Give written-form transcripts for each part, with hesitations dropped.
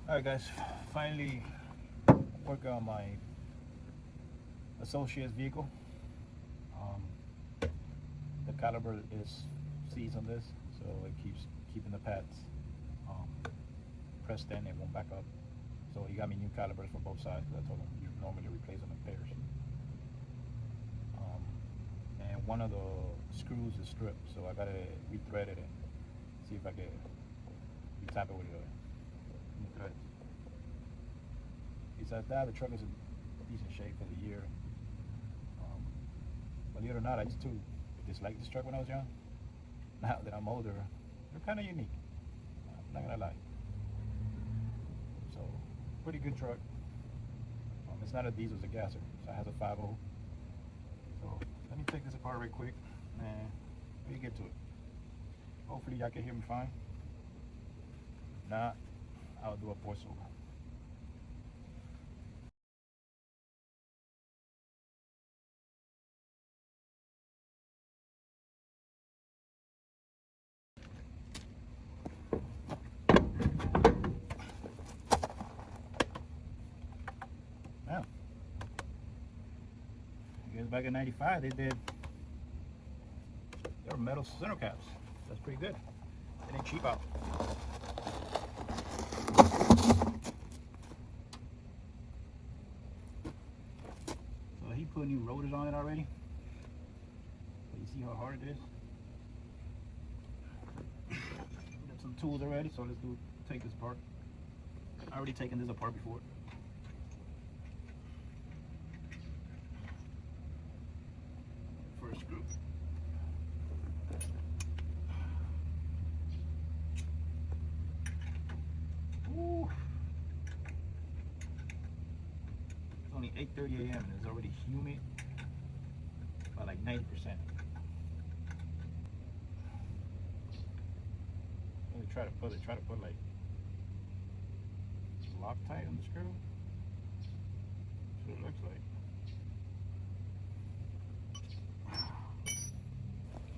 Alright guys, finally working on my associate's vehicle. The caliper is seized on this, so it keeps keeping the pads pressed in, it won't back up. So he got me new calipers for both sides, because I told him you normally replace them in pairs. And one of the screws is stripped, so I gotta rethread it and see if I can retap it with the new threads. Besides that, the truck is in decent shape for the year. Believe it or not, I used to dislike this truck when I was young. Now that I'm older, they're kind of unique. I'm not gonna lie. So, pretty good truck. It's not a diesel, it's a gasser. So it has a 5.0. So let me take this apart real quick and we get to it. Hopefully y'all can hear me fine. If not, I'll do a voiceover. Now, I guess back in '95 they were metal center caps. That's pretty good. It ain't cheap out. So he put new rotors on it already. So you see how hard it is. Got some tools already, so let's take this apart. I already taken this apart before. First screw. Ooh. It's only 8:30 a.m. and it's already humid by like 90%. Let me try to put like Loctite on the screw. That's what it looks like.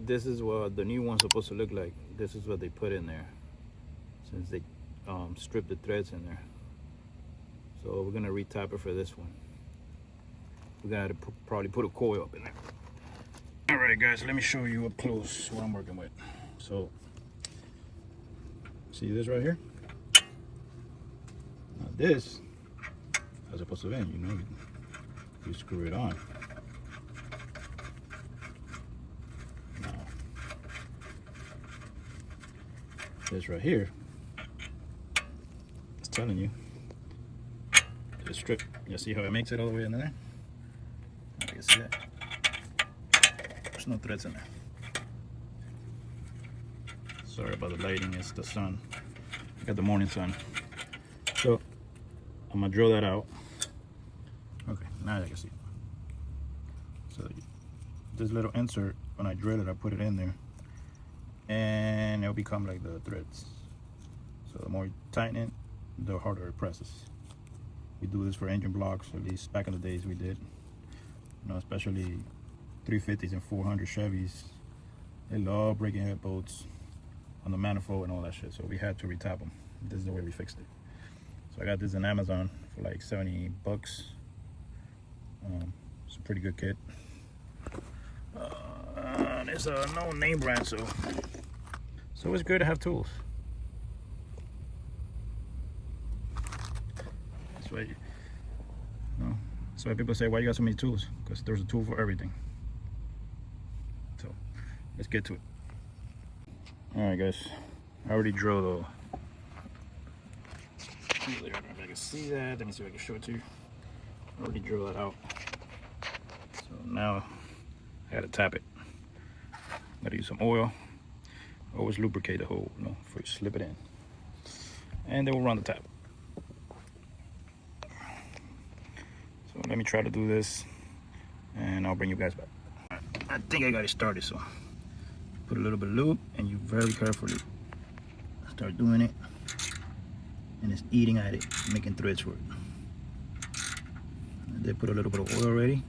This is what the new one's supposed to look like. This is what they put in there, since they stripped the threads in there. So we're gonna retap it for this one. We're gonna have to probably put a coil up in there. All right, guys, let me show you up close what I'm working with. So, see this right here? Now this, as opposed to then, you screw it on. Now, this right here, it's telling you it's stripped. You see how it makes it all the way in there? You can see that. There's no threads in there. Sorry about the lighting, it's the sun. I got the morning sun. So I'm gonna drill that out. Okay, now you can see. So this little insert, when I drill it, I put it in there, and it'll become like the threads. So the more you tighten it, the harder it presses. We do this for engine blocks, at least back in the days we did. Especially 350s and 400 Chevys. They love breaking head bolts on the manifold and all that shit. So we had to retap them. This is the way we fixed it. So I got this on Amazon for like 70 bucks. It's a pretty good kit. It's a no name brand, so it's good to have tools. That's why, that's why people say, why you got so many tools? Because there's a tool for everything. So let's get to it. All right, guys. I already drilled I don't know if I can see that. Let me see if I can show it to you. I already drilled that out. So now I gotta tap it. Gotta use some oil. Always lubricate the hole, before you slip it in. And then we'll run the tap. So let me try to do this, and I'll bring you guys back. Right, I think I got it started, so put a little bit of lube, and you very carefully start doing it. And it's eating at it, making threads for it. And they put a little bit of oil already.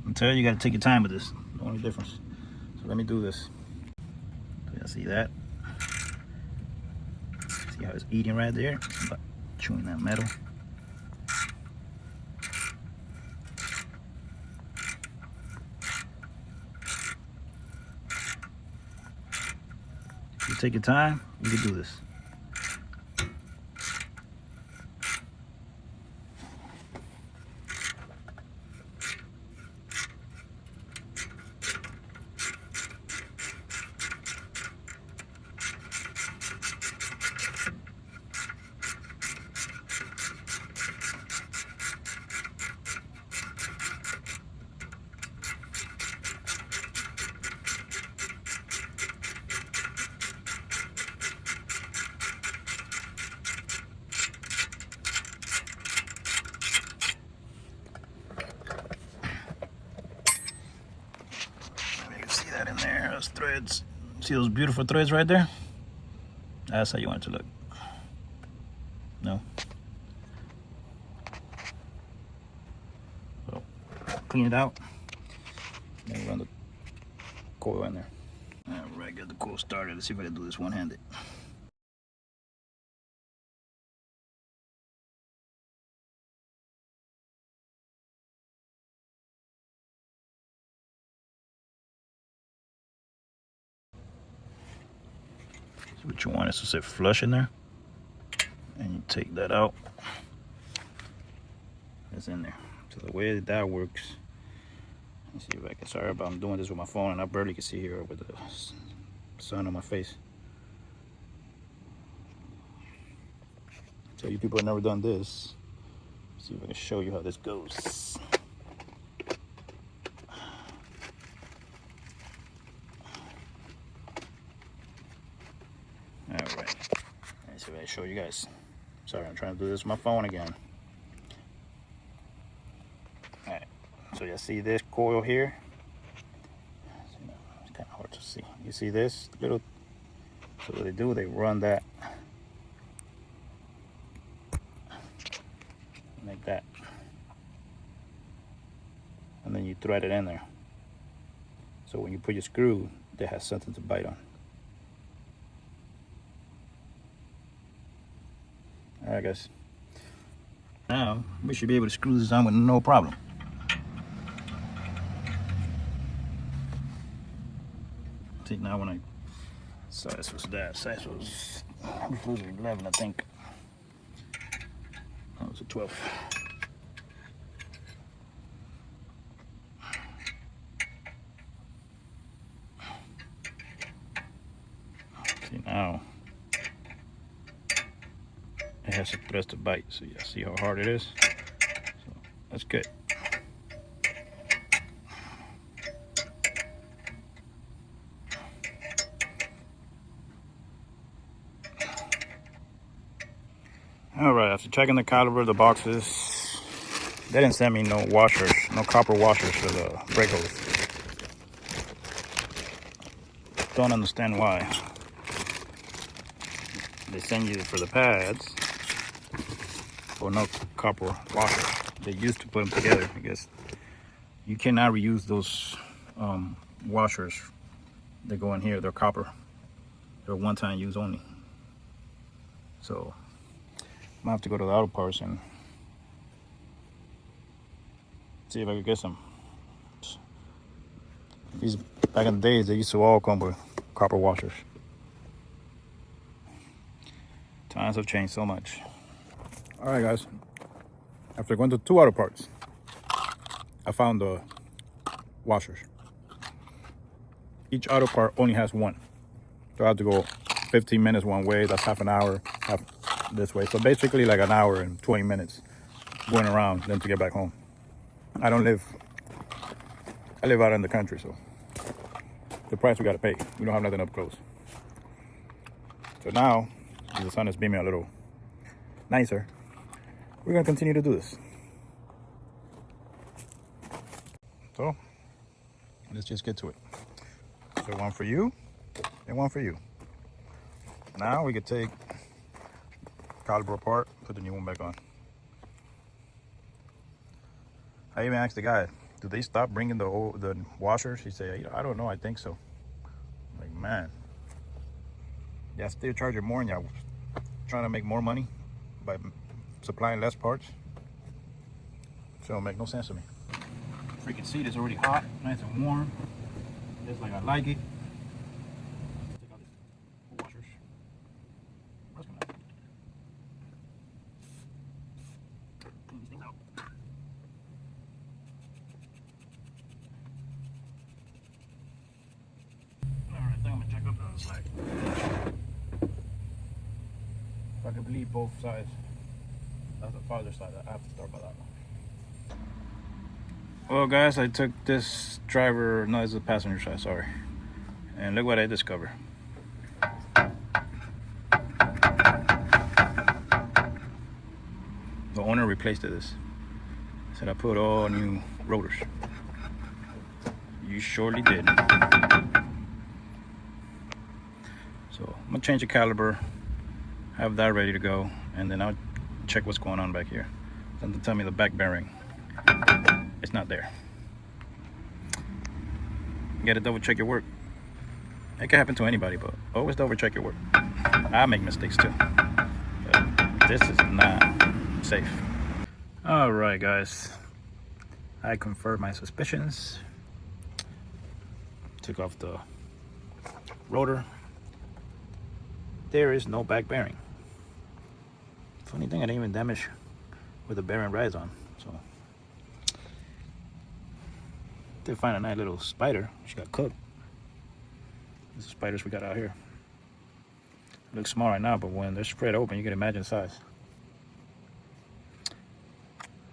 I'm telling you, you gotta take your time with this. The only difference. So let me do this. Yeah, see that? See how it's eating right there? But chewing that metal. If you take your time, you can do this. See that in there, those threads. See those beautiful threads right there? That's how you want it to look. No? So, clean it out. Then run the coil in there. Alright, get the coil started. Let's see if I can do this one-handed. So what you want is to sit flush in there. And you take that out. It's in there. So the way that works, let's see if I can, sorry about I'm doing this with my phone and I barely can see here with the sun on my face. So you people have never done this. Let's see if I can show you how this goes. Alright. Let's see if I can show you guys. Sorry, I'm trying to do this with my phone again. Alright, so you see this coil here? It's kind of hard to see. You see this little? So what they do, they run that like that, and then you thread it in there. So when you put your screw, it has something to bite on. All right, guys. Now we should be able to screw this on with no problem. See, now when I size was that, size was 11, I think. That was a 12. See, now it has to press to bite, so you see how hard it is. So that's good. All right, after checking the caliber, the boxes, they didn't send me no washers, no copper washers for the brake hose. Don't understand why. They send you for the pads, but no copper washers. They used to put them together. I guess you cannot reuse those washers. They go in here. They're copper. They're one-time use only. So I'm gonna have to go to the auto parts and see if I can get some. These back in the days, they used to all come with copper washers. Times have changed so much. All right, guys. After going to 2 auto parts, I found the washers. Each auto part only has one. So I have to go 15 minutes one way. That's half an hour, half this way. So basically like an hour and 20 minutes going around then to get back home. I live out in the country, so the price we gotta pay. We don't have nothing up close. So now, the sun is beaming a little nicer, we're gonna continue to do this. So let's just get to it. So one for you and one for you. Now we could take caliper apart, put the new one back on. I even asked the guy, do they stop bringing the washers? He said, I don't know, I think so. I'm like, man, y'all still charging more and y'all trying to make more money by supplying less parts. So it don't make no sense to me. Freaking seat is already hot, nice and warm, just like I like it. Take out these washers. What's going on? Clean these things out. Alright, I think I'm gonna check up the other side. If I can believe both sides. That's the farther side. I have to start by that one. Well guys, I took this driver, no, it's the passenger side, sorry. And look what I discovered. The owner replaced this. Said I put all new rotors. You surely did. So I'm gonna change the caliper, have that ready to go, and then I'll check what's going on back here. Something tell me the back bearing, it's not there. You gotta double check your work. It can happen to anybody, but always double check your work. I make mistakes too, but this is not safe. All right, guys. I confirmed my suspicions. Took off the rotor. There is no back bearing. Funny thing, I didn't even damage where the bearing rides on. So did find a nice little spider. She got cooked. These are spiders we got out here. Looks small right now, but when they're spread open, you can imagine the size.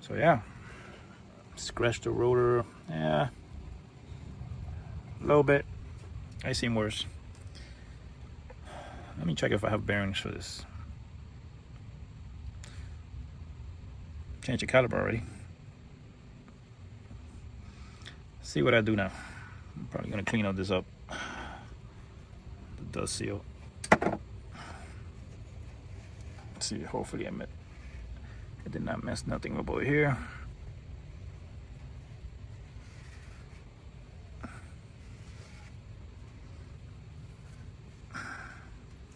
So yeah, scratched the rotor. Yeah, a little bit. I seen worse. Let me check if I have bearings for this. Change the caliper already. See what I do now. I'm probably gonna clean all this up. The dust seal. See, hopefully I did not mess nothing up over here.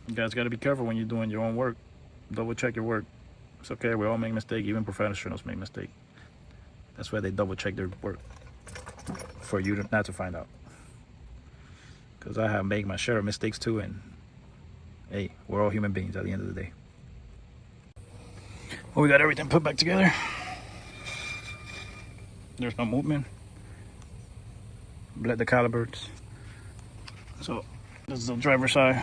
You guys got to be careful when you're doing your own work. Double check your work. It's okay, we all make mistakes, even professionals make mistakes. That's why they double check their work, for you not to find out. Because I have made my share of mistakes too, and hey, we're all human beings at the end of the day. Well, we got everything put back together. There's no movement. Bled the calipers. So this is the driver's side.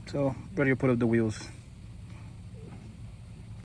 So ready to put up the wheels.